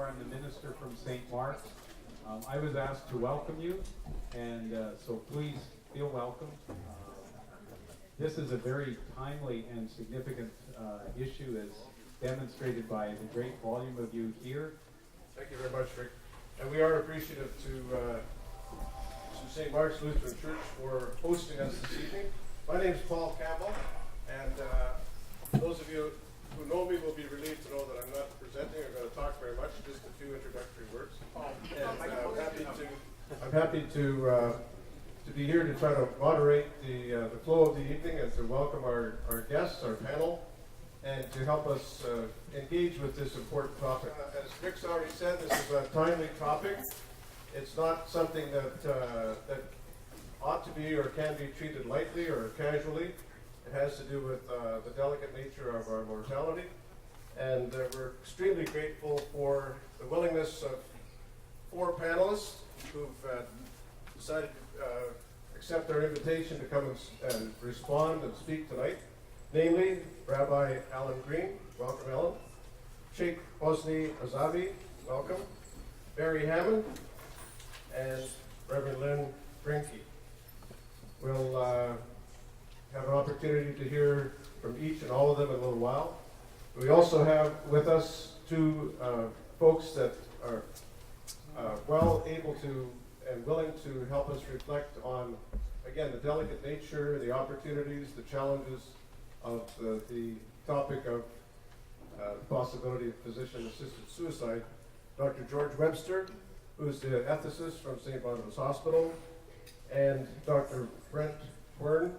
I'm the minister from St. Mark's. I was asked to welcome you, and so please feel welcome. This is a very timely and significant issue, as demonstrated by the great volume of you here. Thank you very much, Rick. And we are appreciative to St. Mark's Lutheran Church for hosting us this evening. My name is Paul Campbell, and those of you who know me will be relieved to know that I'm not presenting or going to talk very much, just a few introductory words. And I'm happy to be here to try to moderate the flow of the evening and to welcome our guests, our panel, and to help us engage with this important topic. As Rick's already said, this is a timely topic. It's not something that ought to be or can be treated lightly or casually. It has to do with the delicate nature of our mortality. And we're extremely grateful for the willingness of 4 panelists who've decided to accept our invitation to come and respond and speak tonight. Namely, Rabbi Alan Green, welcome Alan. Sheikh Hosni Azavi, welcome. Barry Hammond, and Reverend Lynn Brinke. We'll have an opportunity to hear from each and all of them in a little while. We also have with us 2 folks that are well able to and willing to help us reflect on, again, the delicate nature, the opportunities, the challenges of the topic of possibility of physician-assisted suicide. Dr. George Webster, who's the ethicist from St. Barnabas Hospital, and Dr. Brent Wern,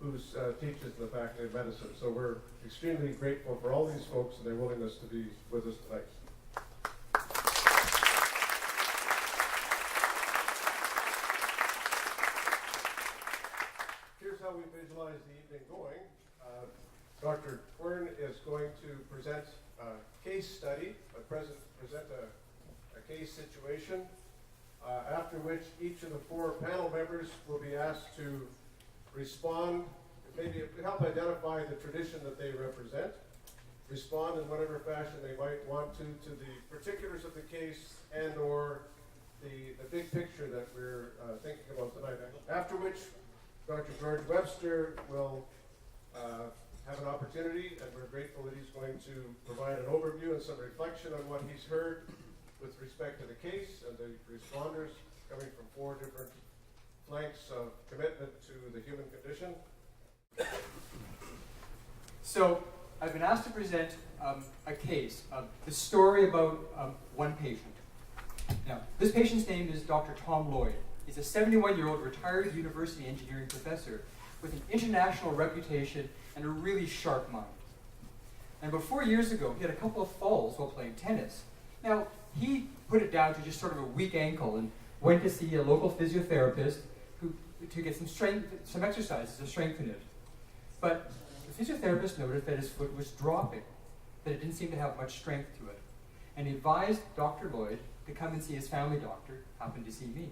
who teaches in the Faculty of Medicine. So we're extremely grateful for all these folks and their willingness to be with us tonight. Here's how we visualize the evening going. Dr. Wern is going to present a case study, present a case situation, after which each of the 4 panel members will be asked to respond, maybe help identify the tradition that they represent, respond in whatever fashion they might want to the particulars of the case and or the big picture that we're thinking about tonight. After which Dr. George Webster will have an opportunity, and we're grateful that he's going to provide an overview and some reflection on what he's heard with respect to the case and the responders coming from 4 different flanks of commitment to the human condition. So I've been asked to present a case, the story about one patient. Now, this patient's name is Dr. Tom Lloyd. He's a 71-year-old retired university engineering professor with an international reputation and a really sharp mind. And about 4 years ago, he had a couple of falls while playing tennis. Now, he put it down to just sort of a weak ankle and went to see a local physiotherapist to get some exercises to strengthen it. But the physiotherapist noticed that his foot was dropping, that it didn't seem to have much strength to it. And he advised Dr. Lloyd to come and see his family doctor, happened to see me.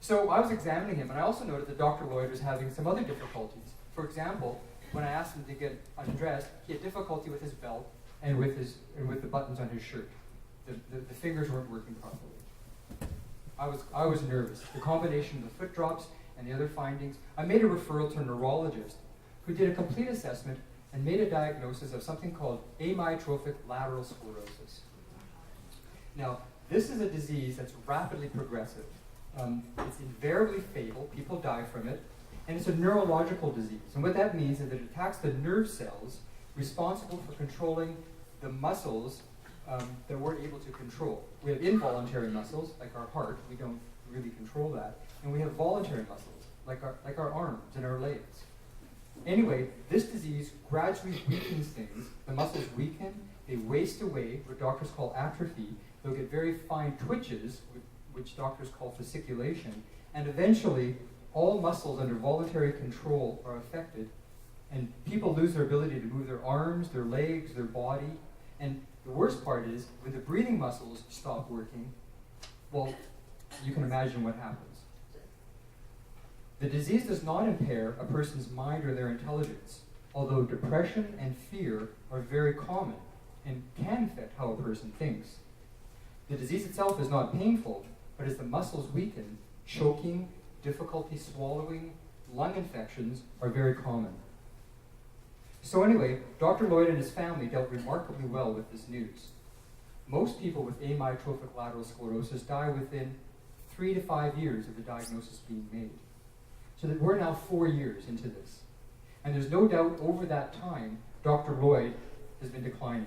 So I was examining him, and I also noted that Dr. Lloyd was having some other difficulties. For example, when I asked him to get undressed, he had difficulty with his belt and with the buttons on his shirt. The fingers weren't working properly. I was nervous. The combination of the foot drops and the other findings, I made a referral to a neurologist who did a complete assessment and made a diagnosis of something called amyotrophic lateral sclerosis. Now, this is a disease that's rapidly progressive. It's invariably fatal. People die from it. And it's a neurological disease. And what that means is that it attacks the nerve cells responsible for controlling the muscles that we're able to control. We have involuntary muscles, like our heart. We don't really control that. And we have voluntary muscles, like our arms and our legs. Anyway, this disease gradually weakens things. The muscles weaken, they waste away, what doctors call atrophy. They'll get very fine twitches, which doctors call fasciculation. And eventually, all muscles under voluntary control are affected, and people lose their ability to move their arms, their legs, their body. And the worst part is, when the breathing muscles stop working, well, you can imagine what happens. The disease does not impair a person's mind or their intelligence, although depression and fear are very common and can affect how a person thinks. The disease itself is not painful, but as the muscles weaken, choking, difficulty swallowing, lung infections are very common. So anyway, Dr. Lloyd and his family dealt remarkably well with this news. Most people with amyotrophic lateral sclerosis die within 3 to 5 years of the diagnosis being made. So that we're now 4 years into this. And there's no doubt over that time, Dr. Lloyd has been declining.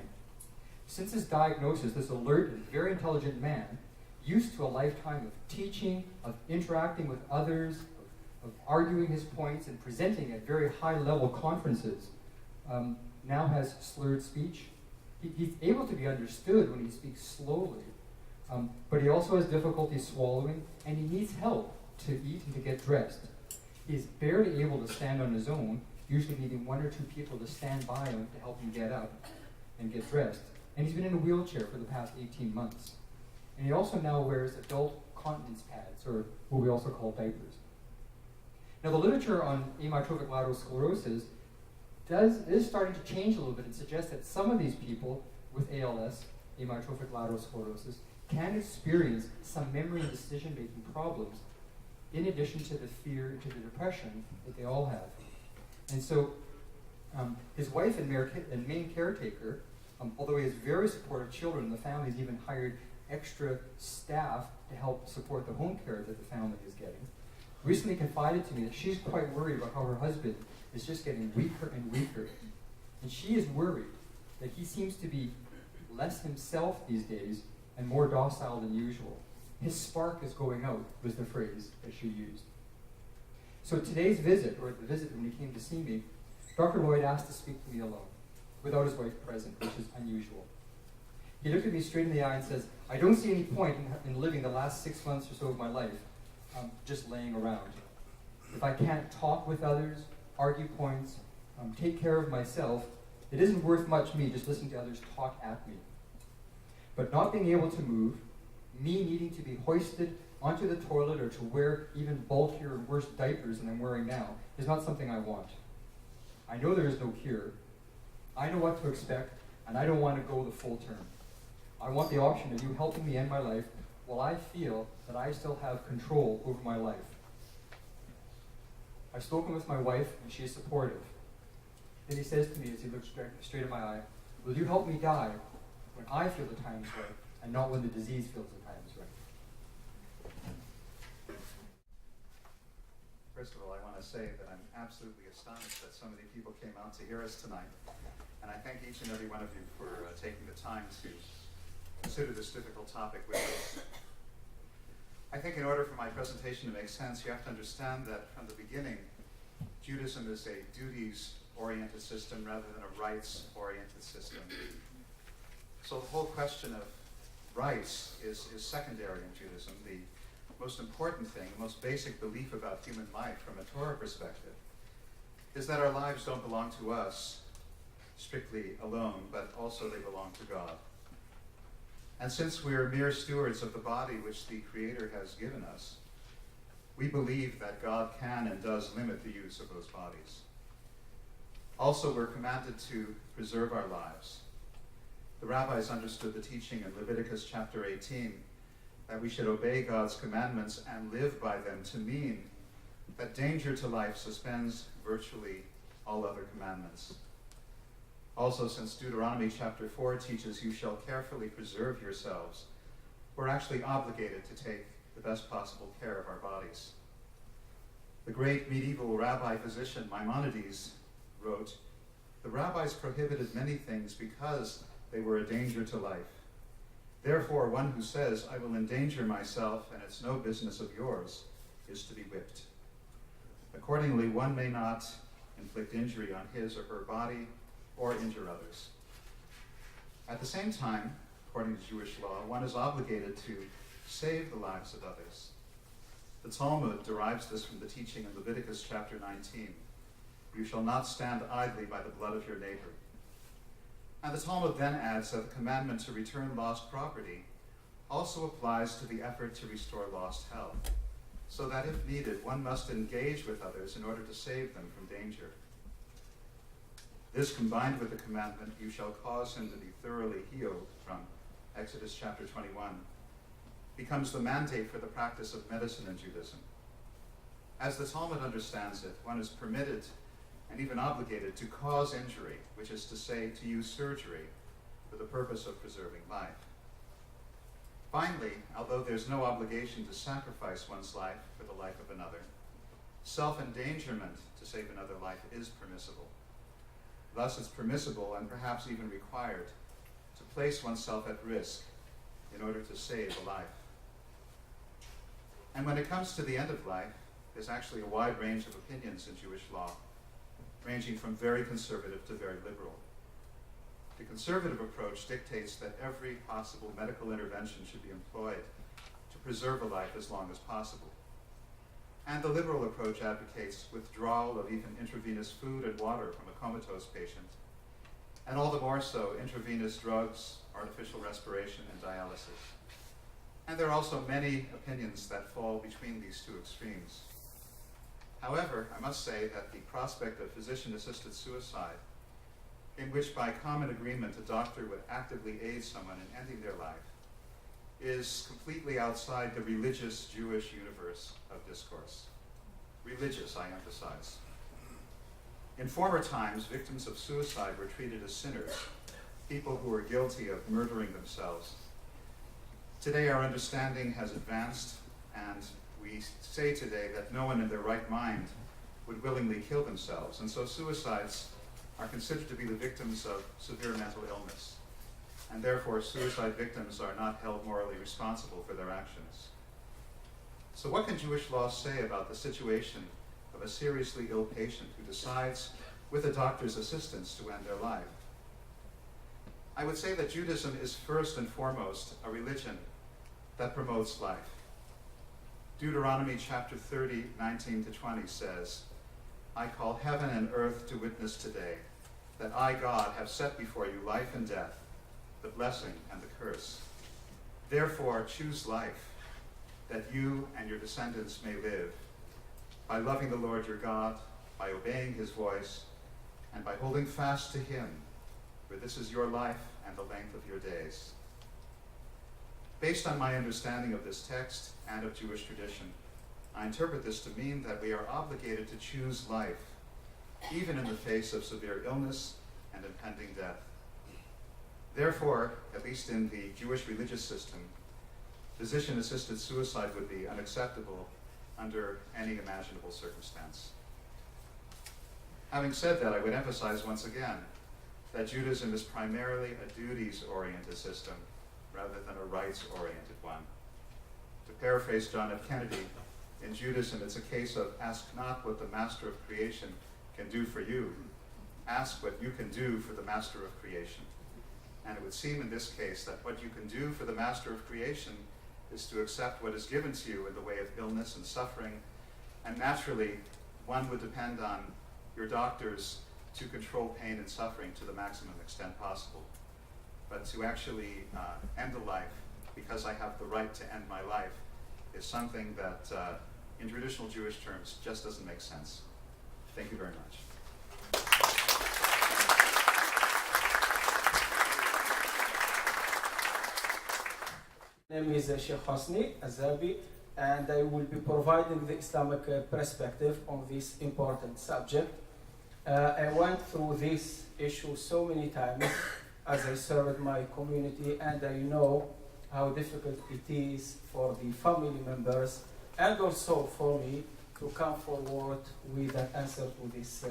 Since his diagnosis, this alert and very intelligent man, used to a lifetime of teaching, of interacting with others, of arguing his points and presenting at very high-level conferences, now has slurred speech. He's able to be understood when he speaks slowly, but he also has difficulty swallowing, and he needs help to eat and to get dressed. He's barely able to stand on his own, usually needing 1 or 2 people to stand by him to help him get up and get dressed. And he's been in a wheelchair for the past 18 months. And he also now wears adult continence pads, or what we also call diapers. Now, the literature on amyotrophic lateral sclerosis is starting to change a little bit and suggests that some of these people with ALS, amyotrophic lateral sclerosis, can experience some memory and decision-making problems in addition to the fear and to the depression that they all have. And so his wife and main caretaker, although he has very supportive children, the family's even hired extra staff to help support the home care that the family is getting, recently confided to me that she's quite worried about how her husband is just getting weaker and weaker. And she is worried that he seems to be less himself these days and more docile than usual. His spark is going out, was the phrase that she used. So today's visit, or the visit when he came to see me, Dr. Lloyd asked to speak to me alone, without his wife present, which is unusual. He looked at me straight in the eye and says, I don't see any point in living the last 6 months or so of my life just laying around. If I can't talk with others, argue points, take care of myself, it isn't worth much me just listening to others talk at me. But not being able to move, me needing to be hoisted onto the toilet or to wear even bulkier and worse diapers than I'm wearing now is not something I want. I know there is no cure. I know what to expect, and I don't want to go the full term. I want the option of you helping me end my life while I feel that I still have control over my life. I've spoken with my wife, and she is supportive. Then he says to me as he looks straight in my eye, will you help me die when I feel the time is right, and not when the disease feels the time is right? First of all, I want to say that I'm absolutely astonished that so many people came out to hear us tonight. And I thank each and every one of you for taking the time to consider this difficult topic with us. I think in order for my presentation to make sense, you have to understand that from the beginning, Judaism is a duties-oriented system rather than a rights-oriented system. So the whole question of rights is secondary in Judaism. The most important thing, the most basic belief about human life from a Torah perspective is that our lives don't belong to us strictly alone, but also they belong to God. And since we are mere stewards of the body which the Creator has given us, we believe that God can and does limit the use of those bodies. Also, we're commanded to preserve our lives. The rabbis understood the teaching in Leviticus chapter 18 that we should obey God's commandments and live by them to mean that danger to life suspends virtually all other commandments. Also, since Deuteronomy chapter 4 teaches you shall carefully preserve yourselves, we're actually obligated to take the best possible care of our bodies. The great medieval rabbi physician Maimonides wrote, the rabbis prohibited many things because they were a danger to life. Therefore, one who says, I will endanger myself and it's no business of yours, is to be whipped. Accordingly, one may not inflict injury on his or her body or injure others. At the same time, according to Jewish law, one is obligated to save the lives of others. The Talmud derives this from the teaching in Leviticus chapter 19. You shall not stand idly by the blood of your neighbor. And the Talmud then adds that the commandment to return lost property also applies to the effort to restore lost health, so that if needed, one must engage with others in order to save them from danger. This, combined with the commandment, you shall cause him to be thoroughly healed, from Exodus chapter 21, becomes the mandate for the practice of medicine in Judaism. As the Talmud understands it, one is permitted and even obligated to cause injury, which is to say, to use surgery for the purpose of preserving life. Finally, although there's no obligation to sacrifice one's life for the life of another, self-endangerment to save another life is permissible. Thus, it's permissible and perhaps even required to place oneself at risk in order to save a life. And when it comes to the end of life, there's actually a wide range of opinions in Jewish law, ranging from very conservative to very liberal. The conservative approach dictates that every possible medical intervention should be employed to preserve a life as long as possible. And the liberal approach advocates withdrawal of even intravenous food and water from a comatose patient, and all the more so intravenous drugs, artificial respiration, and dialysis. And there are also many opinions that fall between these two extremes. However, I must say that the prospect of physician-assisted suicide, in which by common agreement a doctor would actively aid someone in ending their life, is completely outside the religious Jewish universe of discourse. Religious, I emphasize. In former times, victims of suicide were treated as sinners, people who were guilty of murdering themselves. Today, our understanding has advanced, and we say today that no one in their right mind would willingly kill themselves, and so suicides are considered to be the victims of severe mental illness, and therefore suicide victims are not held morally responsible for their actions. So what can Jewish law say about the situation of a seriously ill patient who decides, with a doctor's assistance, to end their life? I would say that Judaism is first and foremost a religion that promotes life. Deuteronomy chapter 30, 19 to 20 says, I call heaven and earth to witness today that I, God, have set before you life and death, the blessing and the curse. Therefore, choose life, that you and your descendants may live, by loving the Lord your God, by obeying his voice, and by holding fast to him, for this is your life and the length of your days. Based on my understanding of this text and of Jewish tradition, I interpret this to mean that we are obligated to choose life, even in the face of severe illness and impending death. Therefore, at least in the Jewish religious system, physician-assisted suicide would be unacceptable under any imaginable circumstance. Having said that, I would emphasize once again that Judaism is primarily a duties-oriented system rather than a rights-oriented one. To paraphrase John F. Kennedy, in Judaism it's a case of ask not what the master of creation can do for you, ask what you can do for the master of creation. And it would seem in this case that what you can do for the master of creation is to accept what is given to you in the way of illness and suffering, and naturally one would depend on your doctors to control pain and suffering to the maximum extent possible. But to actually end a life because I have the right to end my life is something that in traditional Jewish terms just doesn't make sense. Thank you very much. My name is Sheikh Hosni Azabi, and I will be providing the Islamic perspective on this important subject. I went through this issue so many times as I served my community, and I know how difficult it is for the family members and also for me to come forward with an answer to this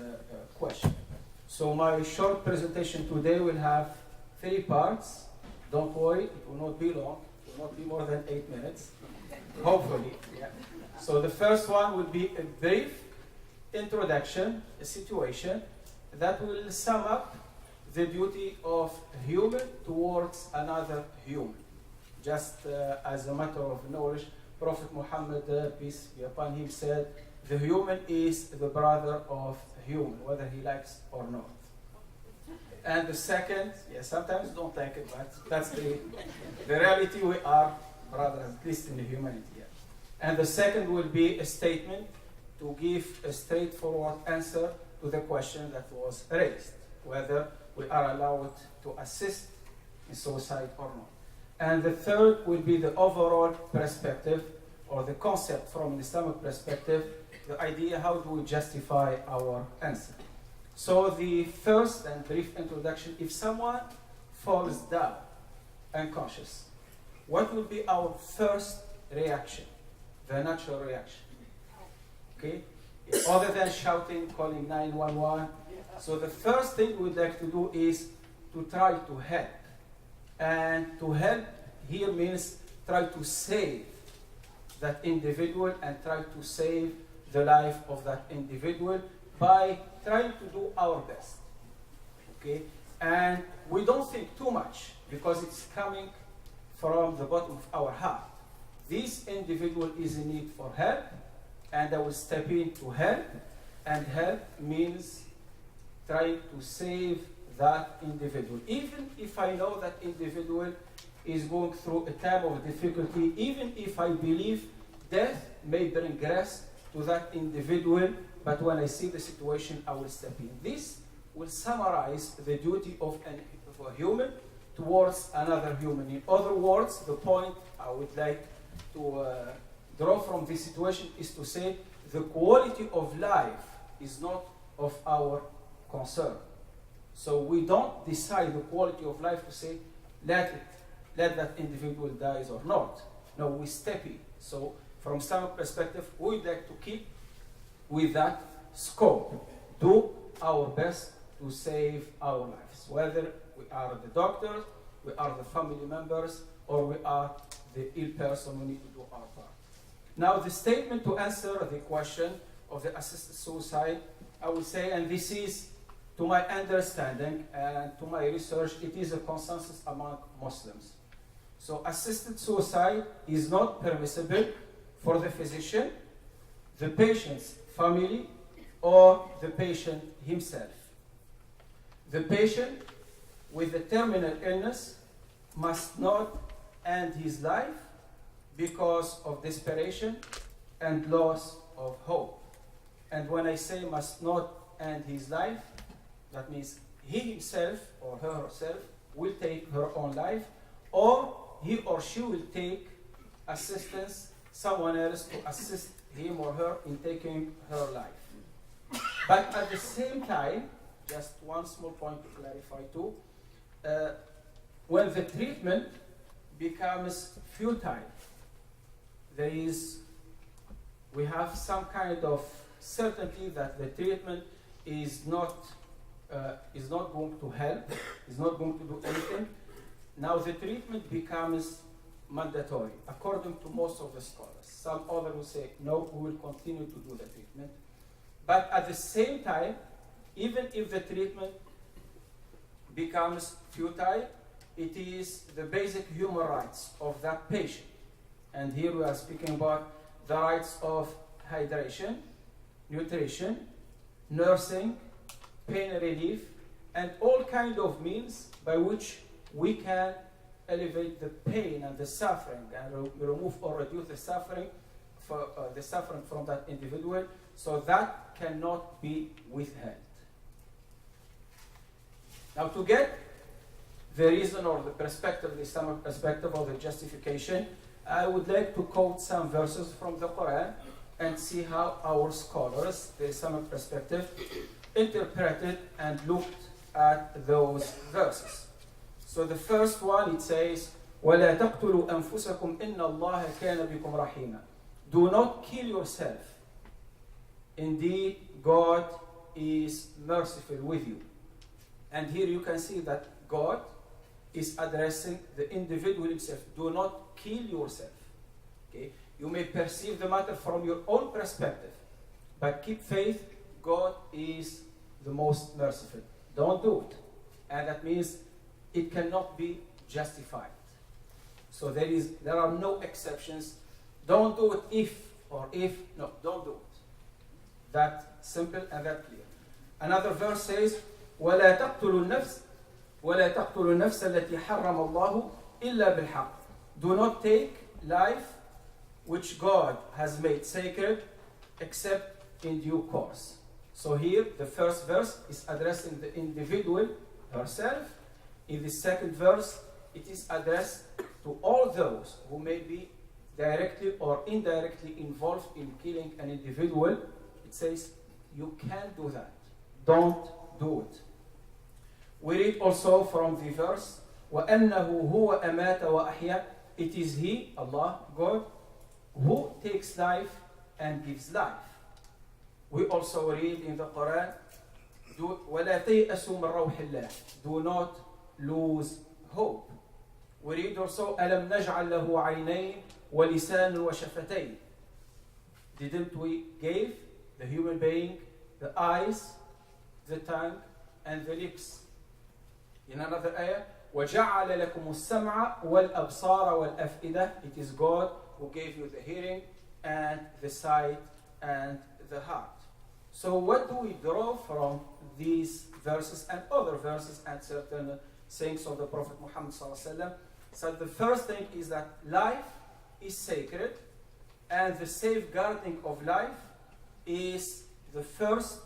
question. So my short presentation today will have 3 parts. Don't worry, it will not be long. It will not be more than 8 minutes, hopefully. Yeah. So the first one will be a brief introduction, a situation that will sum up the duty of a human towards another human. Just as a matter of knowledge, Prophet Muhammad, peace be upon him, said, the human is the brother of human, whether he likes or not. And the second, sometimes don't like it, but that's the reality. We are brothers, at least in the humanity. Yeah. And the second will be a statement to give a straightforward answer to the question that was raised, whether we are allowed to assist in suicide or not. And the third will be the overall perspective or the concept from an Islamic perspective, the idea how do we justify our answer. So the first and brief introduction, if someone falls down unconscious, what will be our first reaction, the natural reaction? Okay? Other than shouting, calling 911. So the first thing we'd like to do is to try to help. And to help here means try to save that individual and try to save the life of that individual by trying to do our best. Okay? And we don't think too much because it's coming from the bottom of our heart. This individual is in need for help, and I will step in to help, and help means trying to save that individual. Even if I know that individual is going through a time of difficulty, even if I believe death may bring rest to that individual, but when I see the situation, I will step in. This will summarize the duty of a human towards another human. In other words, the point I would like to draw from this situation is to say the quality of life is not of our concern. So we don't decide the quality of life to say, let that individual die or not. No, we step in. So from Islamic perspective, we would like to keep with that scope, do our best to save our lives, whether we are the doctors, we are the family members, or we are the ill person. We need to do our part. Now, the statement to answer the question of the assisted suicide, I would say, and this is to my understanding and to my research, it is a consensus among Muslims. So assisted suicide is not permissible for the physician, the patient's family, or the patient himself. The patient with the terminal illness must not end his life because of desperation and loss of hope. And when I say must not end his life, that means he himself or her herself will take her own life, or he or she will take assistance, someone else to assist him or her in taking her life. But at the same time, just one small point to clarify too, when the treatment becomes futile, we have some kind of certainty that the treatment is not going to help, is not going to do anything. Now the treatment becomes mandatory, according to most of the scholars. Some others will say, no, we will continue to do the treatment. But at the same time, even if the treatment becomes futile, it is the basic human rights of that patient. And here we are speaking about the rights of hydration, nutrition, nursing, pain relief, and all kinds of means by which we can elevate the pain and the suffering and remove or reduce the suffering from that individual. So that cannot be withheld. Now, to get the reason or the perspective, the Islamic perspective or the justification, I would like to quote some verses from the Quran and see how our scholars, the Islamic perspective, interpreted and looked at those verses. So the first one, it says, وَلَا تَقْتُلُوا أَنفُسَكُمْ إِنَّ اللَّهَ كَانَ بِكُمْ رَحِيمًا. Do not kill yourself. Indeed, God is merciful with you. And here you can see that God is addressing the individual himself. Do not kill yourself. Okay? You may perceive the matter from your own perspective, but keep faith. God is the most merciful. Don't do it. And that means it cannot be justified. So there are no exceptions. Don't do it no, don't do it. That simple and that clear. Another verse says, وَلَا تَقْتُلُوا النَّفْسَ الَّتِي حَرَّمَ اللَّهُ إِلَّا بِالْحَقِّ. Do not take life which God has made sacred except in due course. So here, the first verse is addressing the individual herself. In the second verse, it is addressed to all those who may be directly or indirectly involved in killing an individual, it says, you can't do that. Don't do it. We read also from the verse, وَأَنَّهُ هُوَ أَمَاتَ وَأَحْيَا. It is He, Allah, God, who takes life and gives life. We also read in the Quran, وَلَا تَيْأَسُوا مِنْ رَوْحِ اللَّهِ. Do not lose hope. We read also, أَلَمْ نَجْعَلْ لَهُ عَيْنَيْنِ وَلِسَانٌ وَشَفَتَيْنِ. Didn't we give the human being the eyes, the tongue, and the lips? In another ayah, وَجَعَلَ لَكُمُ السَّمْعَ وَالْأَبْصَارَ وَالْأَفْئِدَةِ. It is God who gave you the hearing and the sight and the heart. So what do we draw from these verses and other verses and certain sayings of the Prophet Muhammad sallallahu alaihi wasallam? So the first thing is that life is sacred, and the safeguarding of life is the first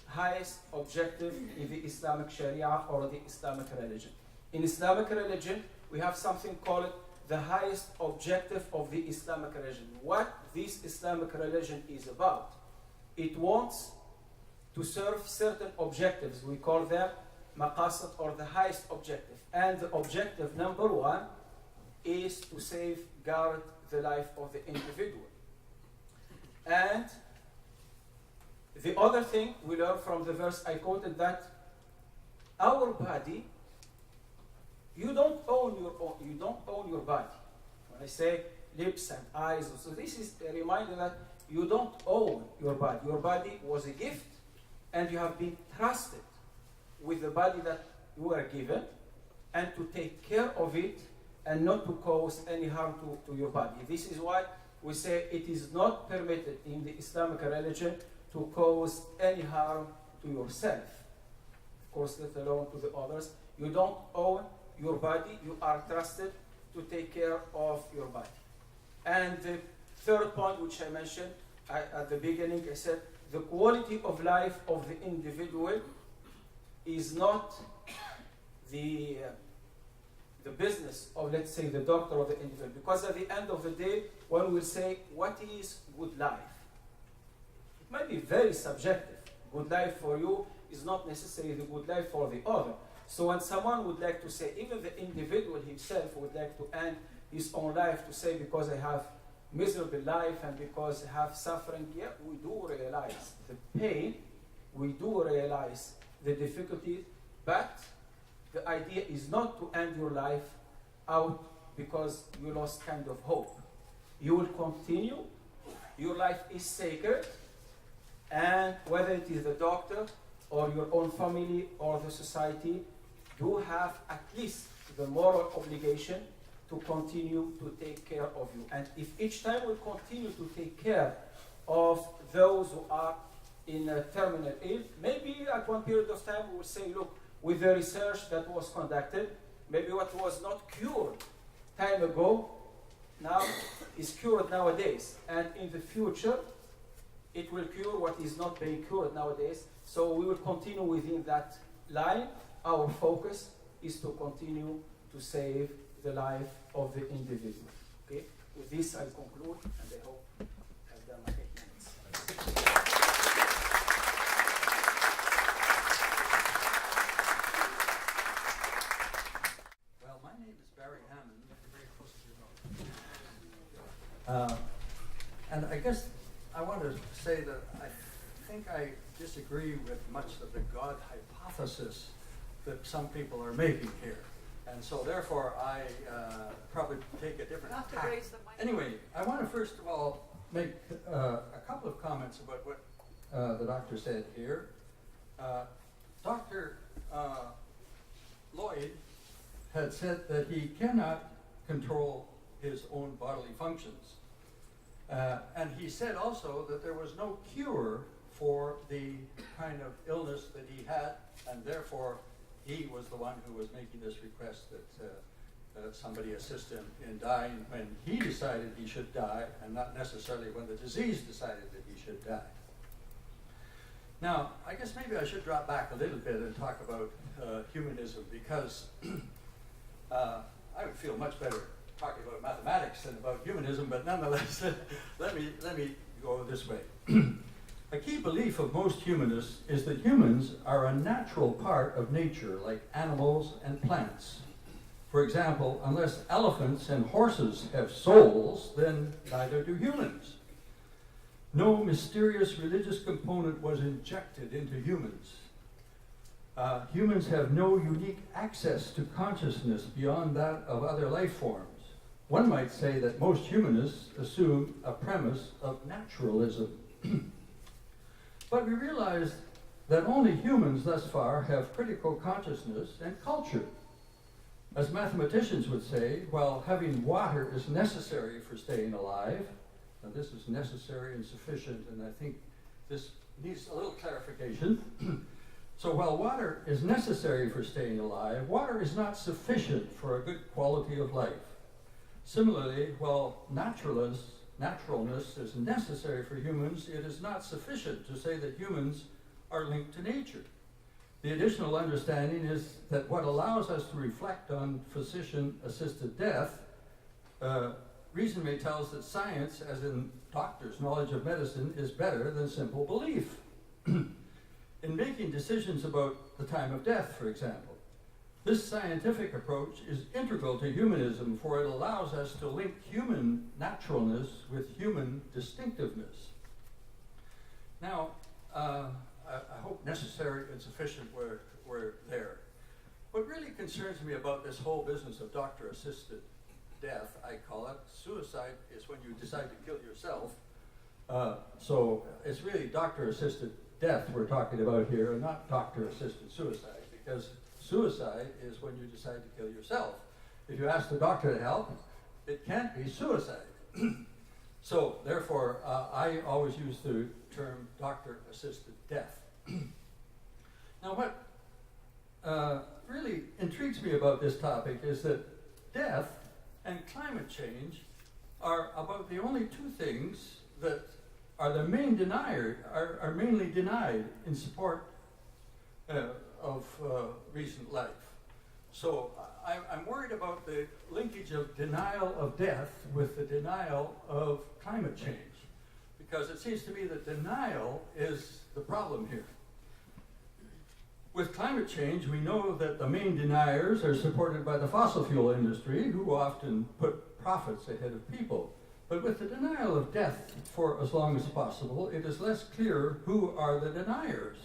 highest objective in the Islamic Sharia or the Islamic religion. In Islamic religion, we have something called the highest objective of the Islamic religion. What this Islamic religion is about, it wants to serve certain objectives. We call them maqasid, or the highest objective. And the objective number one is to safeguard the life of the individual. And the other thing we learn from the verse I quoted, that our body, you don't own your body. When I say lips and eyes, so this is a reminder that you don't own your body. Your body was a gift, and you have been trusted with the body that you were given, and to take care of it and not to cause any harm to your body. This is why we say it is not permitted in the Islamic religion to cause any harm to yourself. Of course, let alone to the others. You don't own your body, you are trusted to take care of your body. And the third point, which I mentioned at the beginning, I said the quality of life of the individual is not the business of, let's say, the doctor or the individual. Because at the end of the day, one will say, what is good life? It might be very subjective. Good life for you is not necessarily the good life for the other. So when someone would like to say, even the individual himself would like to end his own life to say, because I have miserable life and because I have suffering, yeah, we do realize the pain, we do realize the difficulties, but the idea is not to end your life out because you lost kind of hope. You will continue, your life is sacred, and whether it is the doctor or your own family or the society, you have at least the moral obligation to continue to take care of you. And if each time we continue to take care of those who are in a terminal ill, maybe at one period of time we will say, look, with the research that was conducted, maybe what was not cured time ago now is cured nowadays. And in the future, it will cure what is not being cured nowadays. So we will continue within that line. Our focus is to continue to save the life of the individual. Okay? With this, I'll conclude, and I hope I've done my 8 minutes. Well, my name is Barry Hammond. Very close to your mouth. And I guess I want to say that I think I disagree with much of the God hypothesis that some people are making here. And so therefore I probably take a different tack. Anyway, I want to first of all make a couple of comments about what the doctor said here. Dr. Lloyd had said that he cannot control his own bodily functions. And he said also that there was no cure for the kind of illness that he had, and therefore he was the one who was making this request that somebody assist him in dying when he decided he should die, and not necessarily when the disease decided that he should die. Now, I guess maybe I should drop back a little bit and talk about humanism, because I would feel much better talking about mathematics and about humanism, but nonetheless, let me go this way. A key belief of most humanists is that humans are a natural part of nature, like animals and plants. For example, unless elephants and horses have souls, then neither do humans. No mysterious religious component was injected into humans. Humans have no unique access to consciousness beyond that of other life forms. One might say that most humanists assume a premise of naturalism. But we realize that only humans thus far have critical consciousness and culture. As mathematicians would say, while having water is necessary for staying alive, and this is necessary and sufficient, and I think this needs a little clarification. So while water is necessary for staying alive, water is not sufficient for a good quality of life. Similarly, while naturalness is necessary for humans, it is not sufficient to say that humans are linked to nature. The additional understanding is that what allows us to reflect on physician-assisted death, reason may tell us that science, as in doctors' knowledge of medicine, is better than simple belief. In making decisions about the time of death, for example, this scientific approach is integral to humanism, for it allows us to link human naturalness with human distinctiveness. Now, I hope necessary and sufficient were there. What really concerns me about this whole business of doctor-assisted death, I call it, suicide is when you decide to kill yourself. So it's really doctor-assisted death we're talking about here, and not doctor-assisted suicide, because suicide is when you decide to kill yourself. If you ask the doctor to help, it can't be suicide. So therefore, I always use the term doctor-assisted death. Now what really intrigues me about this topic is that death and climate change are about the only two things that are the main are mainly denied in support of recent life. So I'm worried about the linkage of denial of death with the denial of climate change, because it seems to me that denial is the problem here. With climate change, we know that the main deniers are supported by the fossil fuel industry, who often put profits ahead of people. But with the denial of death for as long as possible, it is less clear who are the deniers.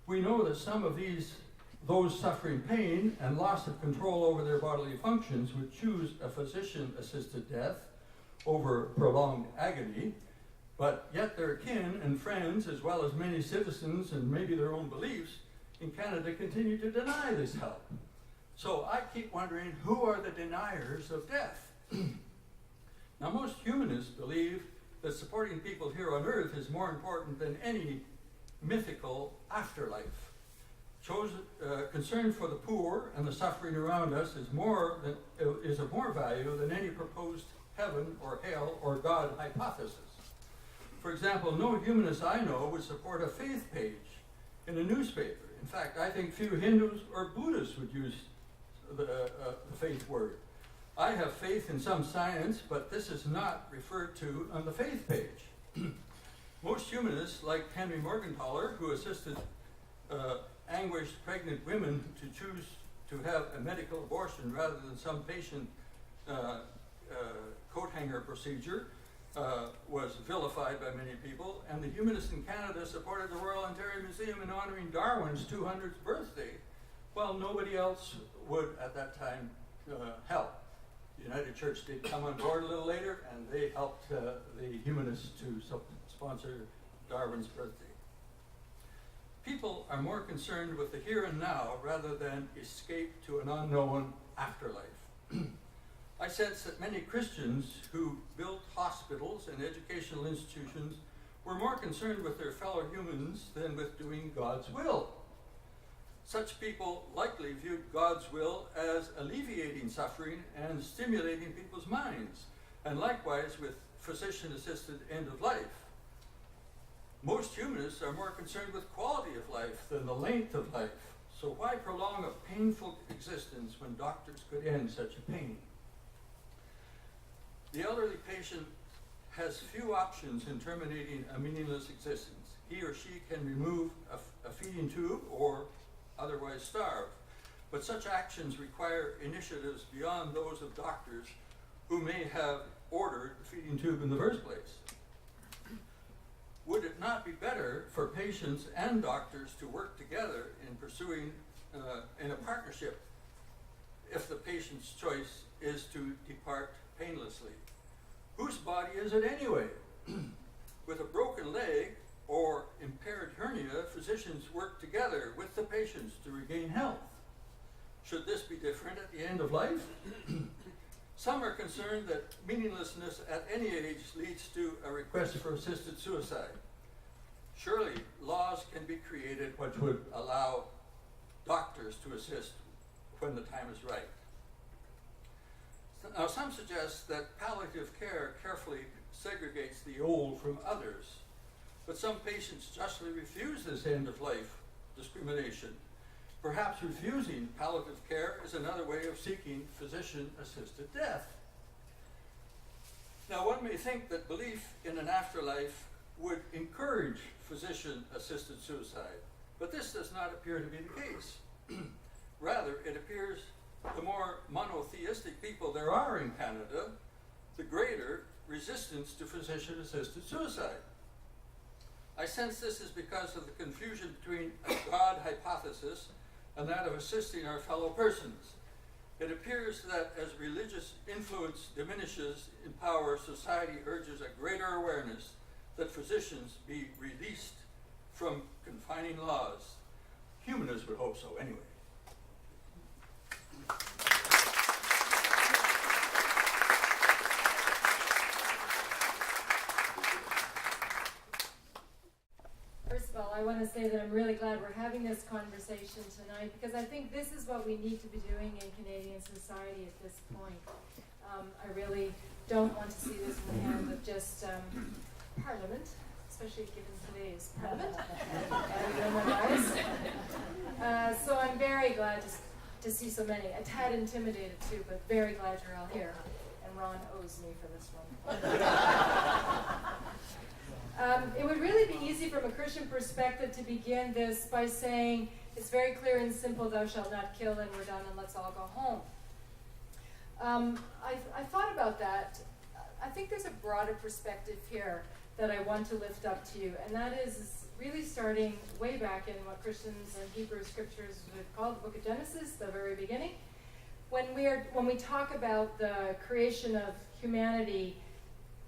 We know that some of those suffering pain and loss of control over their bodily functions would choose a physician-assisted death over prolonged agony, but yet their kin and friends, as well as many citizens and maybe their own beliefs in Canada, continue to deny this help. So I keep wondering, who are the deniers of death? Now, most humanists believe that supporting people here on earth is more important than any mythical afterlife. Concern for the poor and the suffering around us is of more value than any proposed heaven or hell or God hypothesis. For example, no humanist I know would support a faith page in a newspaper. In fact, I think few Hindus or Buddhists would use the faith word. I have faith in some science, but this is not referred to on the faith page. Most humanists, like Henry Morgentaler, who assisted anguished pregnant women to choose to have a medical abortion rather than some patient coat hanger procedure, was vilified by many people, and the humanists in Canada supported the Royal Ontario Museum in honoring Darwin's 200th birthday, while nobody else would at that time help. The United Church did come on board a little later, and they helped the humanists to sponsor Darwin's birthday. People are more concerned with the here and now rather than escape to an unknown afterlife. I sense that many Christians who built hospitals and educational institutions were more concerned with their fellow humans than with doing God's will. Such people likely viewed God's will as alleviating suffering and stimulating people's minds, and likewise with physician-assisted end of life. Most humanists are more concerned with quality of life than the length of life. So why prolong a painful existence when doctors could end such a pain? The elderly patient has few options in terminating a meaningless existence. He or she can remove a feeding tube or otherwise starve, but such actions require initiatives beyond those of doctors who may have ordered the feeding tube in the first place. Would it not be better for patients and doctors to work together in pursuing in a partnership if the patient's choice is to depart painlessly? Whose body is it anyway? With a broken leg or impaired hernia, physicians work together with the patients to regain health. Should this be different at the end of life? Some are concerned that meaninglessness at any age leads to a request for assisted suicide. Surely laws can be created which would allow doctors to assist when the time is right. Now, some suggest that palliative care carefully segregates the old from others, but some patients justly refuse this end-of-life discrimination. Perhaps refusing palliative care is another way of seeking physician-assisted death. Now, one may think that belief in an afterlife would encourage physician-assisted suicide, but this does not appear to be the case. Rather, it appears the more monotheistic people there are in Canada, the greater resistance to physician-assisted suicide. I sense this is because of the confusion between a God hypothesis and that of assisting our fellow persons. It appears that as religious influence diminishes in power, society urges a greater awareness that physicians be released from confining laws. Humanists would hope so anyway. First of all, I want to say that I'm really glad we're having this conversation tonight, because I think this is what we need to be doing in Canadian society at this point. I really don't want to see this in the hands of just Parliament, especially given today's Parliament. So I'm very glad to see so many. A tad intimidated too, but very glad you're all here. And Ron owes me for this one. It would really be easy from a Christian perspective to begin this by saying, it's very clear and simple, thou shalt not kill, and we're done, and let's all go home. I thought about that. I think there's a broader perspective here that I want to lift up to you, and that is really starting way back in what Christians and Hebrew scriptures would call the book of Genesis, the very beginning. When we talk about the creation of humanity,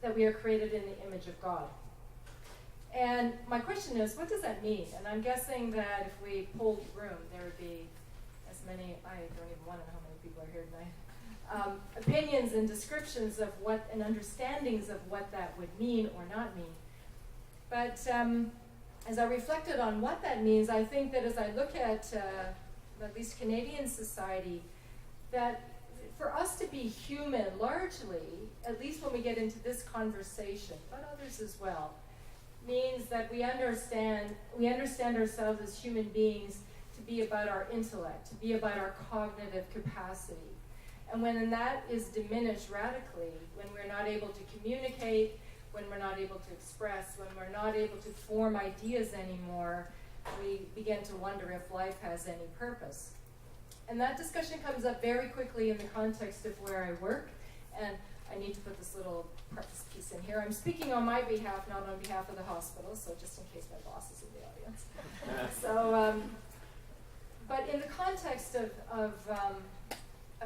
that we are created in the image of God. And my question is, what does that mean? And I'm guessing that if we polled the room, there would be as many, I don't even want to know how many people are here tonight, opinions and descriptions of what, and understandings of what that would mean or not mean. But as I reflected on what that means, I think that as I look at least Canadian society, that for us to be human largely, at least when we get into this conversation, but others as well, means that we understand ourselves as human beings to be about our intellect, to be about our cognitive capacity. And when that is diminished radically, when we're not able to communicate, when we're not able to express, when we're not able to form ideas anymore, we begin to wonder if life has any purpose. And that discussion comes up very quickly in the context of where I work, and I need to put this little preface piece in here. I'm speaking on my behalf, not on behalf of the hospital, so just in case my boss is in the audience. So, but in the context of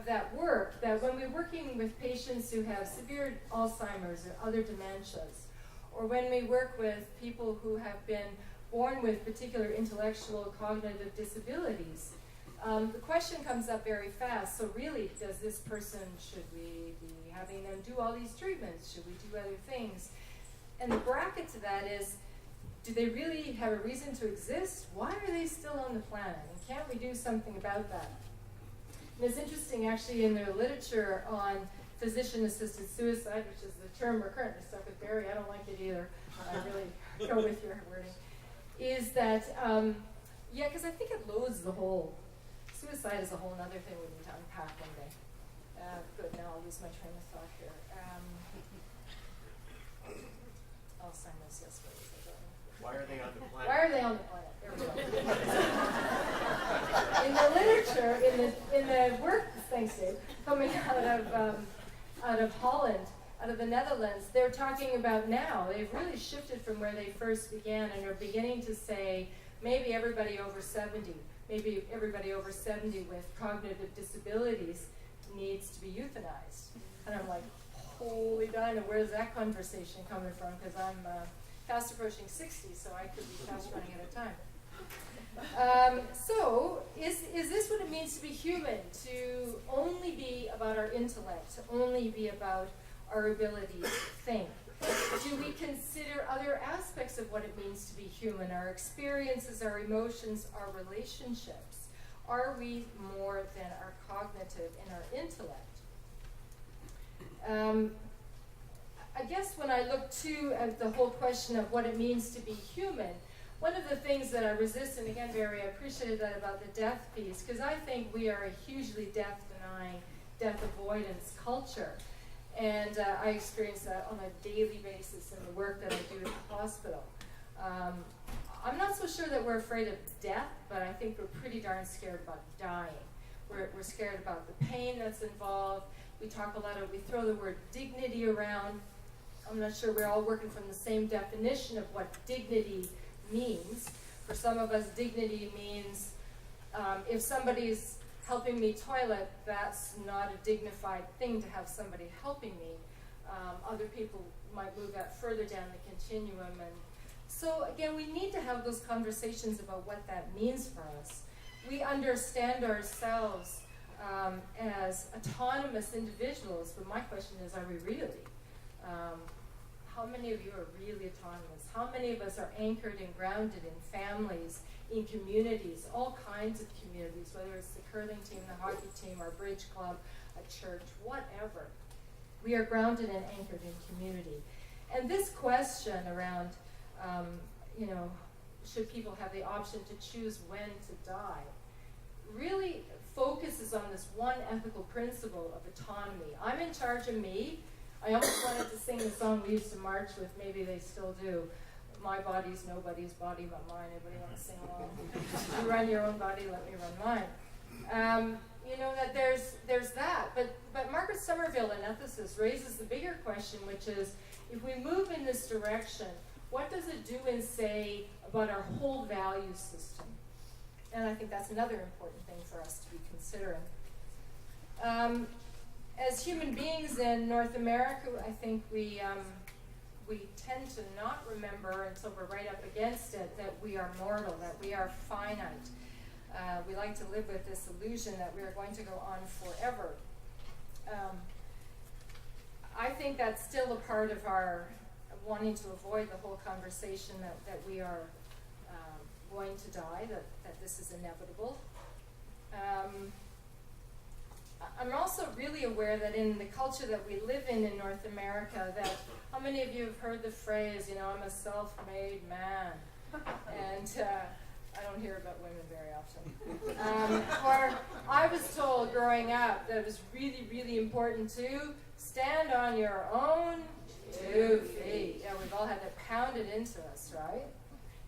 that work, that when we're working with patients who have severe Alzheimer's or other dementias, or when we work with people who have been born with particular intellectual cognitive disabilities, the question comes up very fast. So really, does this person, should we be having them do all these treatments? Should we do other things? And the bracket to that is, do they really have a reason to exist? Why are they still on the planet? And can't we do something about that? And it's interesting, actually, in the literature on physician-assisted suicide, which is the term we're currently stuck with, Barry, I don't like it either. I really go with your wording. Is that, yeah, because I think it loads the whole. Suicide is a whole other thing we need to unpack one day. Good, now I'll lose my train of thought here. Alzheimer's, yes, what is it? Why are they on the planet? Why are they on the planet? There we go. In the literature, in the work, thanks Dave, coming out of Holland, out of the Netherlands, they're talking about now, they've really shifted from where they first began and are beginning to say maybe everybody over 70, maybe everybody over 70 with cognitive disabilities needs to be euthanized. And I'm like, holy Dinah, where's that conversation coming from? Because I'm fast approaching 60, so I could be fast running out of time. So, is this what it means to be human? To only be about our intellect, to only be about our ability to think? Do we consider other aspects of what it means to be human, our experiences, our emotions, our relationships? Are we more than our cognitive and our intellect? I guess when I look too at the whole question of what it means to be human, one of the things that I resist, and again, Barry, I appreciated that about the death piece, because I think we are a hugely death-denying, death avoidance culture. And I experience that on a daily basis in the work that I do at the hospital. I'm not so sure that we're afraid of death, but I think we're pretty darn scared about dying. We're scared about the pain that's involved. We talk a lot of, we throw the word dignity around. I'm not sure we're all working from the same definition of what dignity means. For some of us, dignity means if somebody's helping me toilet, that's not a dignified thing to have somebody helping me. Other people might move that further down the continuum. And so again, we need to have those conversations about what that means for us. We understand ourselves as autonomous individuals, but my question is, are we really? How many of you are really autonomous? How many of us are anchored and grounded in families, in communities, all kinds of communities, whether it's the curling team, the hockey team, our bridge club, a church, whatever. We are grounded and anchored in community. And this question around, should people have the option to choose when to die, really focuses on this one ethical principle of autonomy. I'm in charge of me. I almost wanted to sing the song we used to march with, maybe they still do. My body's nobody's body but mine. Anybody want to sing along? You run your own body, let me run mine. That there's that. But Margaret Somerville, an ethicist, raises the bigger question, which is, if we move in this direction, what does it do and say about our whole value system? And I think that's another important thing for us to be considering. As human beings in North America, I think we tend to not remember until we're right up against it that we are mortal, that we are finite. We like to live with this illusion that we are going to go on forever. I think that's still a part of our wanting to avoid the whole conversation that we are going to die, that this is inevitable. I'm also really aware that in the culture that we live in North America, that how many of you have heard the phrase, I'm a self-made man? And I don't hear about women very often. Or I was told growing up that it was really, really important to stand on your own 2 feet. Yeah, we've all had that pounded into us, right?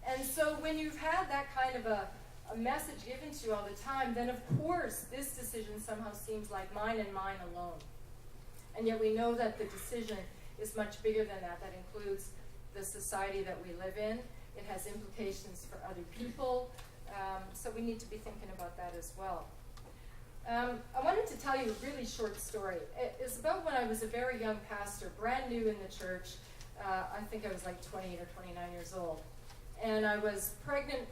And so when you've had that kind of a message given to you all the time, then of course this decision somehow seems like mine and mine alone. And yet we know that the decision is much bigger than that. That includes the society that we live in. It has implications for other people. So we need to be thinking about that as well. I wanted to tell you a really short story. It's about when I was a very young pastor, brand new in the church. I think I was like 28 or 29 years old. And I was pregnant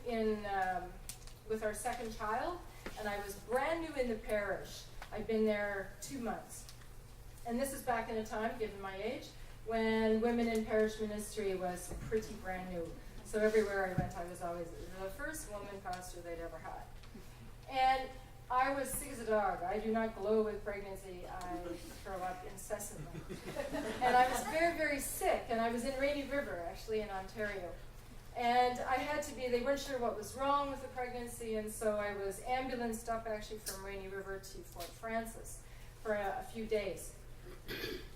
with our second child, and I was brand new in the parish. I'd been there 2 months. And this is back in a time, given my age, when women in parish ministry was pretty brand new. So everywhere I went, I was always the first woman pastor they'd ever had. And I was sick as a dog. I do not glow with pregnancy. I throw up incessantly. And I was very, very sick, and I was in Rainy River, actually, in Ontario. And I had to be, they weren't sure what was wrong with the pregnancy, and so I was ambulanced up actually from Rainy River to Fort Francis for a few days.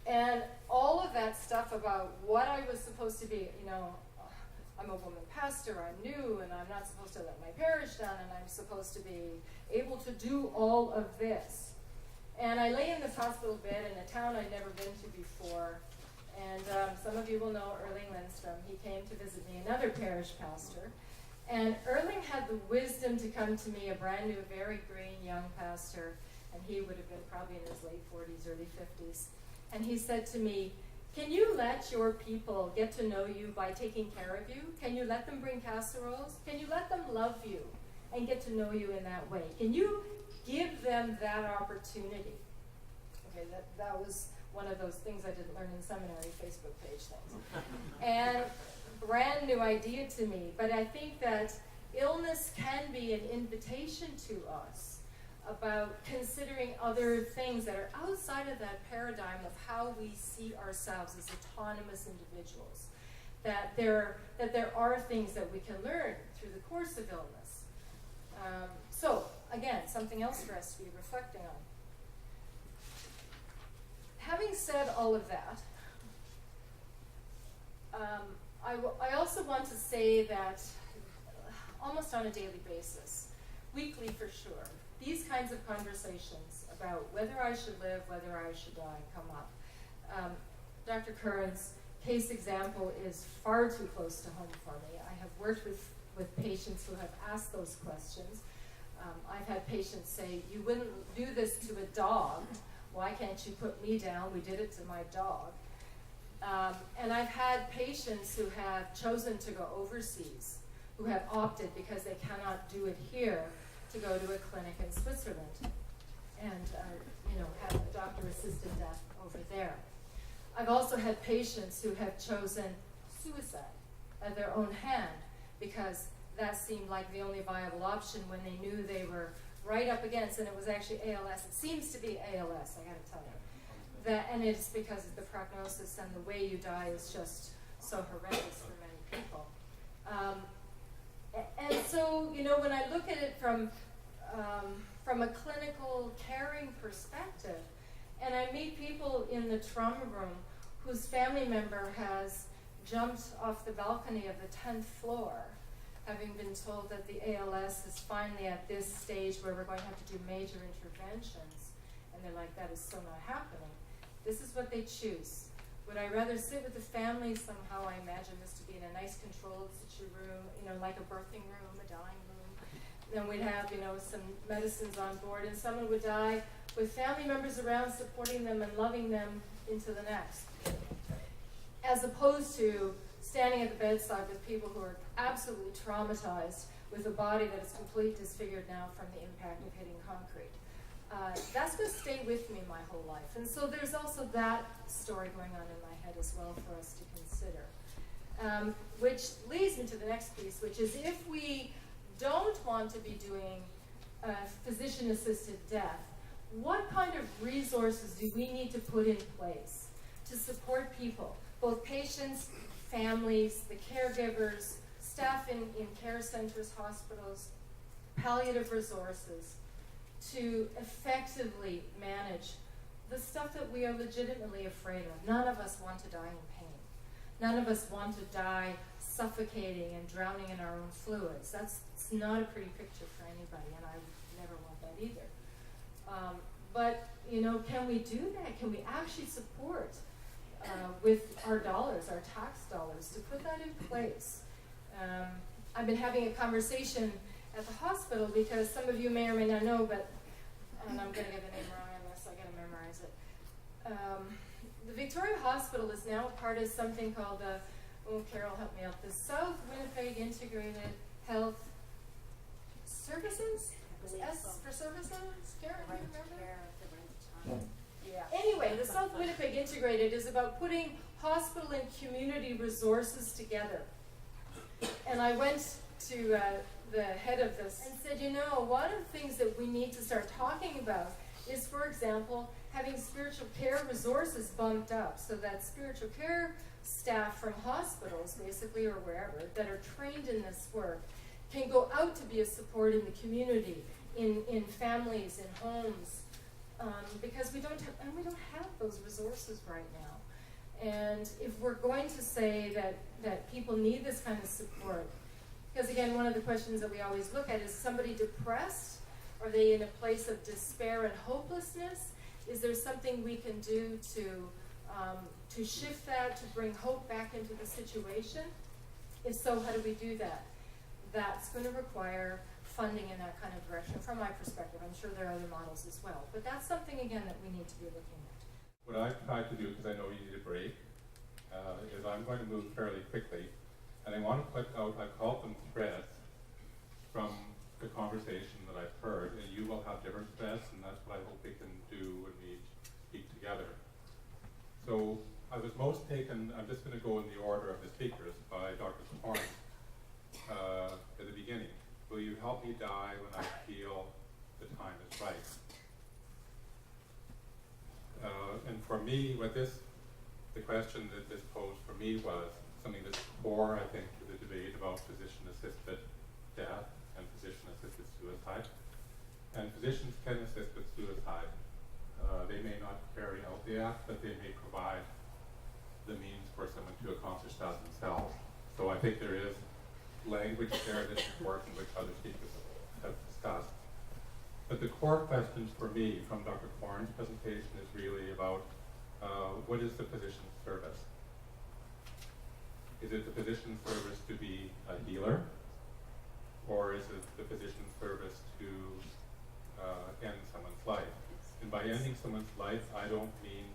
And all of that stuff about what I was supposed to be, you know, I'm a woman pastor, I'm new, and I'm not supposed to let my parish down, and I'm supposed to be able to do all of this. And I lay in this hospital bed in a town I'd never been to before, and some of you will know Erling Lindstrom. He came to visit me, another parish pastor, and Erling had the wisdom to come to me, a brand new, very green young pastor, and he would have been probably in his late 40s, early 50s. And he said to me, can you let your people get to know you by taking care of you? Can you let them bring casseroles? Can you let them love you and get to know you in that way? Can you give them that opportunity? Okay, that was one of those things I didn't learn in seminary, Facebook page things. And brand new idea to me, but I think that illness can be an invitation to us about considering other things that are outside of that paradigm of how we see ourselves as autonomous individuals. That there are things that we can learn through the course of illness. So, again, something else for us to be reflecting on. Having said all of that, I also want to say that almost on a daily basis, weekly for sure, these kinds of conversations about whether I should live, whether I should die, come up. Dr. Curran's case example is far too close to home for me. I have worked with patients who have asked those questions. I've had patients say, you wouldn't do this to a dog. Why can't you put me down? We did it to my dog. And I've had patients who have chosen to go overseas, who have opted because they cannot do it here, to go to a clinic in Switzerland and have a doctor-assisted death over there. I've also had patients who have chosen suicide at their own hand because that seemed like the only viable option when they knew they were right up against, and it was actually ALS. It seems to be ALS, I gotta tell you. And it's because of the prognosis and the way you die is just so horrendous for many people. And so, when I look at it from a clinical caring perspective, and I meet people in the trauma room whose family member has jumped off the balcony of the 10th floor, having been told that the ALS is finally at this stage where we're going to have to do major interventions, and they're like, that is so not happening. This is what they choose. Would I rather sit with the family? Somehow I imagine this to be in a nice controlled room, like a birthing room, a dying room. Then we'd have, some medicines on board, and someone would die with family members around supporting them and loving them into the next. As opposed to standing at the bedside with people who are absolutely traumatized with a body that is completely disfigured now from the impact of hitting concrete. That's going to stay with me my whole life. And so there's also that story going on in my head as well for us to consider. Which leads me to the next piece, which is if we don't want to be doing physician-assisted death, what kind of resources do we need to put in place to support people, both patients, families, the caregivers, staff in care centers, hospitals, palliative resources, to effectively manage the stuff that we are legitimately afraid of? None of us want to die in pain. None of us want to die suffocating and drowning in our own fluids. It's not a pretty picture for anybody, and I would never want that either. But, can we do that? Can we actually support with our dollars, our tax dollars, to put that in place? I've been having a conversation at the hospital because some of you may or may not know, and I'm going to get the name wrong unless I got to memorize it. The Victoria Hospital is now part of something called Carol, help me out, the South Winnipeg Integrated Health Services? S for services? Karen, do you remember? Yeah. Anyway, the South Winnipeg Integrated is about putting hospital and community resources together. And I went to the head of this and said, one of the things that we need to start talking about is, for example, having spiritual care resources bumped up so that spiritual care staff from hospitals, basically, or wherever, that are trained in this work can go out to be a support in the community, in families, in homes, because we don't have those resources right now. And if we're going to say that people need this kind of support, because again, one of the questions that we always look at is somebody depressed? Are they in a place of despair and hopelessness? Is there something we can do to shift that, to bring hope back into the situation? If so, how do we do that? That's going to require funding in that kind of direction from my perspective. I'm sure there are other models as well. But that's something, again, that we need to be looking at. What I've tried to do, because I know you need a break, is I'm going to move fairly quickly. And I want to put out, I call them threads from the conversation that I've heard. And you will have different threads, and that's what I hope we can do when we speak together. So I was most taken, I'm just going to go in the order of the speakers, by Dr. Korn at the beginning. Will you help me die when I feel the time is right? And for me, the question that this posed for me was something that's core, I think, to the debate about physician-assisted death and physician-assisted suicide. And physicians can assist with suicide. They may not carry out the act, but they may provide the means for someone to accomplish that themselves. So I think there is language there that's important, which other speakers have discussed. But the core questions for me from Dr. Korn's presentation is really about what is the physician's service? Is it the physician's service to be a healer? Or is it the physician's service to end someone's life? And by ending someone's life, I don't mean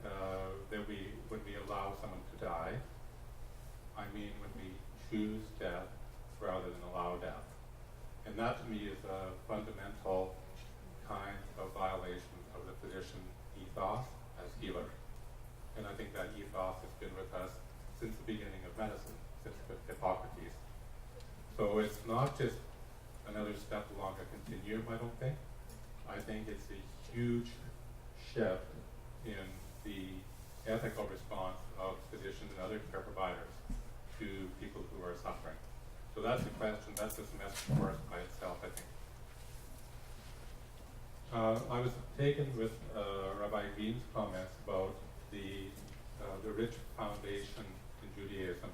that when we allow someone to die. I mean when we choose death rather than allow death. And that to me is a fundamental kind of violation of the physician ethos as healer. And I think that ethos has been with us since the beginning of medicine, since Hippocrates. So it's not just another step along a continuum, I don't think. I think it's a huge shift in the ethical response of physicians and other care providers to people who are suffering. So that's the question, that's the semester course by itself, I think. I was taken with Rabbi Green's comments about the rich foundation in Judaism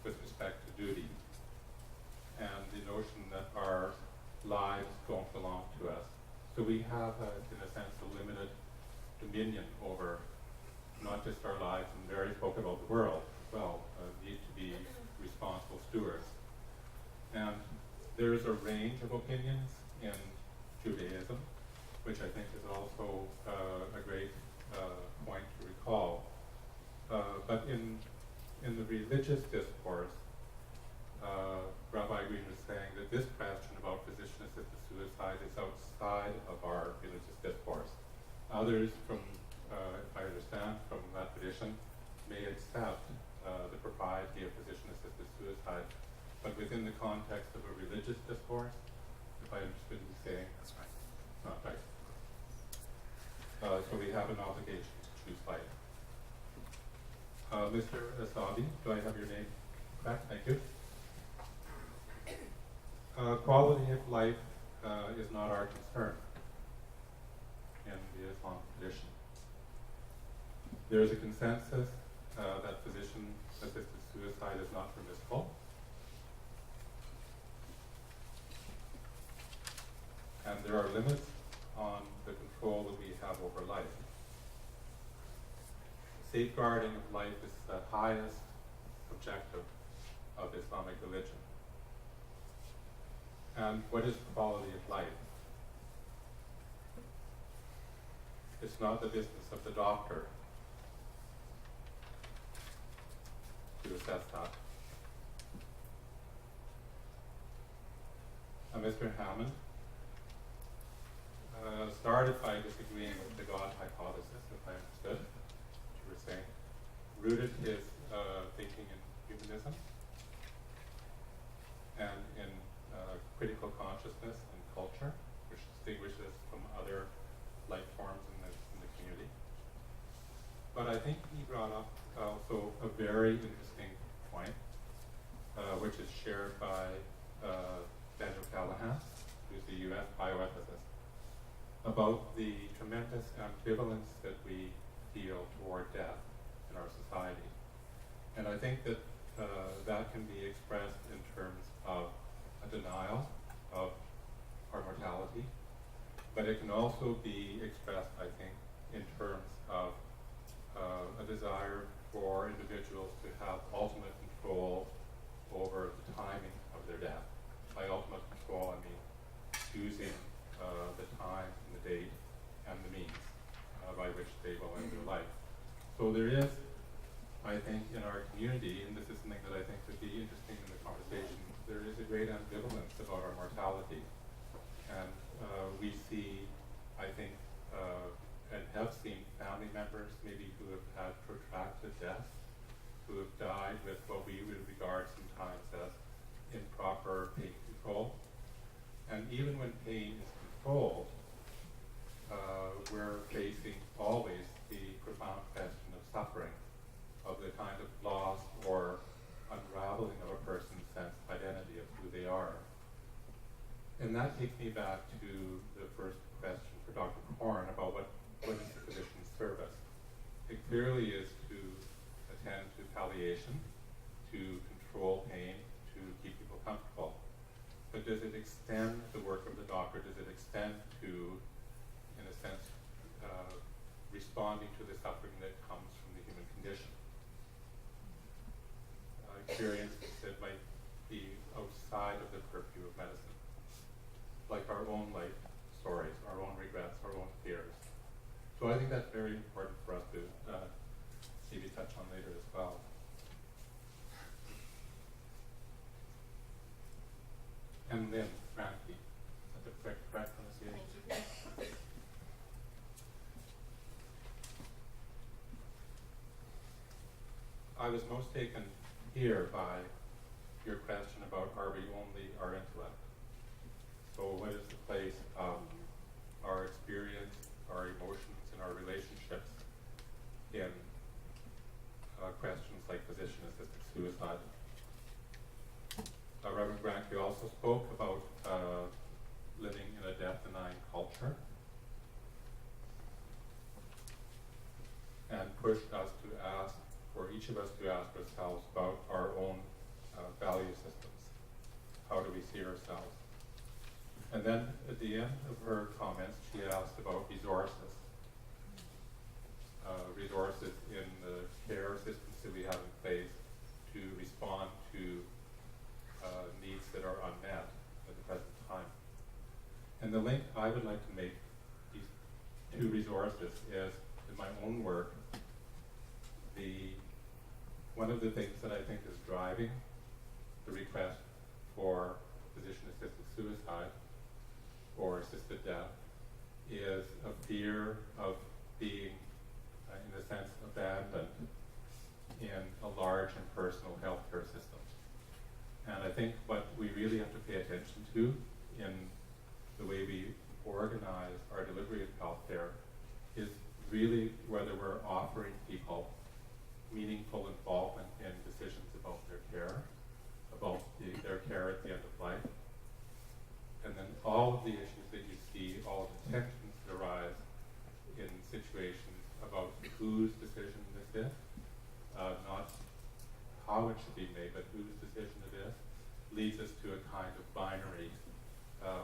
with respect to duty and the notion that our lives don't belong to us. So we have, in a sense, a limited dominion over not just our lives, and Mary spoke about the world as well, need to be responsible stewards. And there is a range of opinions in Judaism, which I think is also a great point to recall. But in the religious discourse, Rabbi Green was saying that this question about physician-assisted suicide is outside of our religious discourse. Others from, if I understand from that tradition, may accept the propriety of physician-assisted suicide, but within the context of a religious discourse, if I understood you saying, That's right. not right. So we have an obligation to choose life. Mr. Asabi, do I have your name correct? Thank you. Quality of life is not our concern in the Islamic tradition. There is a consensus that physician-assisted suicide is not permissible. And there are limits on the control that we have over life. Safeguarding of life is the highest objective of Islamic religion. And what is quality of life? It's not the business of the doctor to assess that. Mr. Hammond started by disagreeing with the God hypothesis, if I understood what you were saying, rooted his thinking in humanism and in critical consciousness and culture, which distinguishes from other life forms in the community. But I think he brought up also a very interesting point, which is shared by Daniel Callahan, who's the US bioethicist, about the tremendous ambivalence that we feel toward death in our society. And I think that that can be expressed in terms of a denial of our mortality, but it can also be expressed, I think, in terms of a desire for individuals to have ultimate control over the timing of their death. By ultimate control, I mean choosing the time and the date and the means by which they will end their life. So there is, I think, in our community, and this is something that I think would be interesting in the conversation, there is a great ambivalence about our mortality. And we see, I think, and have seen family members maybe who have had protracted deaths, who have died with what we would regard sometimes as improper pain control. And even when pain is controlled, we're facing always the profound question of suffering, of the kind of loss or unraveling of a person's sense of identity of who they are. And that takes me back to the first question for Dr. Korn about what is the physician's service. It clearly is to attend to palliation, to control pain, to keep people comfortable. But does it extend the work of the doctor? Does it extend to, in a sense, responding to the suffering that comes from the human condition? Experiences that might be outside of the purview of medicine, like our own life stories, our own regrets, our own fears. So I think that's very important for us to maybe touch on later as well. And then, Frankie, is that the correct pronunciation? Thank you. I was most taken here by your question about, are we only our intellect? So what is the place of our experience, our emotions, and our relationships in questions like physician-assisted suicide? Reverend Granke also spoke about living in a death-denying culture and pushed us to ask, for each of us to ask ourselves about our own value systems. How do we see ourselves? And then at the end of her comments, she asked about resources. Resources in the care systems that we have in place to respond to needs that are unmet at the present time. And the link I would like to make these two resources is, in my own work, one of the things that I think is driving the request for physician-assisted suicide or assisted death is a fear of being, in a sense, abandoned in a large and personal healthcare system. And I think what we really have to pay attention to in the way we organize our delivery of healthcare is really whether we're offering people meaningful involvement in decisions about their care, about their care at the end of life. And then all of the issues that you see, all of the tensions that arise in situations about whose decision this is, not how it should be made, but whose decision it is, leads us to a kind of binary,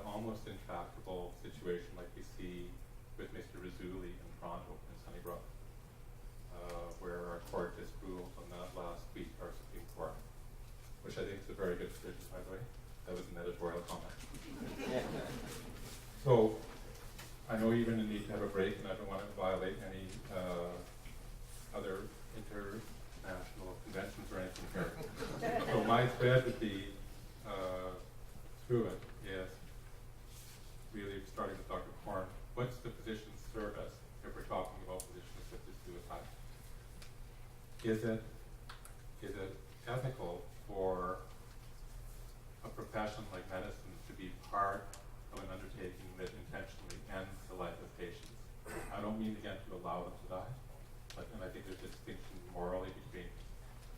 almost intractable situation like we see with Mr. Rizzulli in Toronto and Sunnybrook, where our court just ruled on that last week, our Supreme Court, which I think is a very good decision, by the way. That was an editorial comment. So, I know you're going to need to have a break, and I don't want to violate any other international conventions or anything here. So my thread would be through it is really starting with Dr. Korn. What's the physician's service if we're talking about physician-assisted suicide? Is it ethical for a profession like medicine to be part of an undertaking that intentionally ends the life of patients? I don't mean, again, to allow them to die, and I think there's a distinction morally between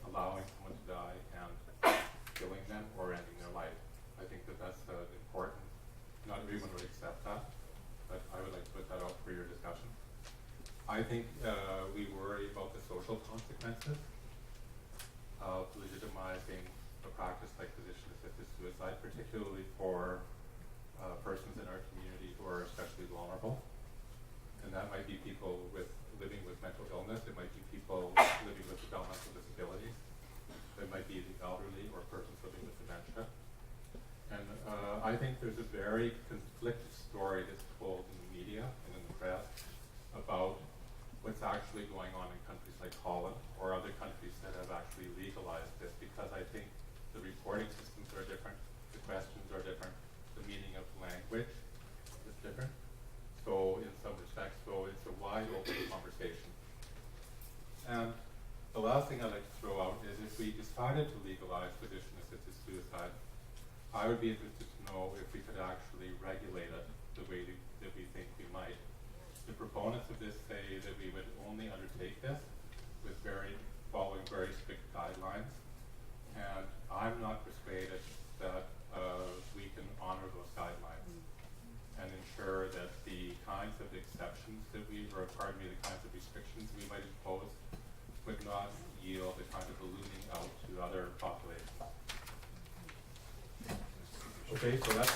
allowing someone to die and killing them or ending their life. I think that that's important. Not everyone would accept that, but I would like to put that out for your discussion. I I think we worry about the social consequences of legitimizing a practice like physician-assisted suicide, particularly for persons in our community who are especially vulnerable. And that might be people living with mental illness. It might be people living with developmental disabilities. It might be the elderly or persons living with dementia. And I think there's a very conflicted story that's told in the media and in the press about what's actually going on in countries like Holland or other countries that have actually legalized this, because I think the reporting systems are different, the questions are different, the meaning of language is different. So in some respects, so it's a wide open conversation. And the last thing I'd like to throw out is if we decided to legalize physician-assisted suicide, I would be interested to know if we could actually regulate it the way that we think we might. The proponents of this say that we would only undertake this with following very strict guidelines, and I'm not persuaded that we can honor those guidelines and ensure that the kinds of exceptions that the kinds of restrictions we might impose would not yield the kind of ballooning out to other populations. Okay, so that's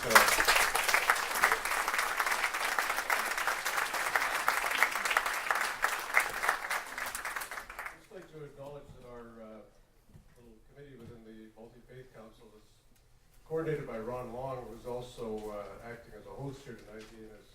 I'd just like to acknowledge that our little committee within the Multifaith Council is coordinated by Ron Long, who's also acting as a host here tonight. He and his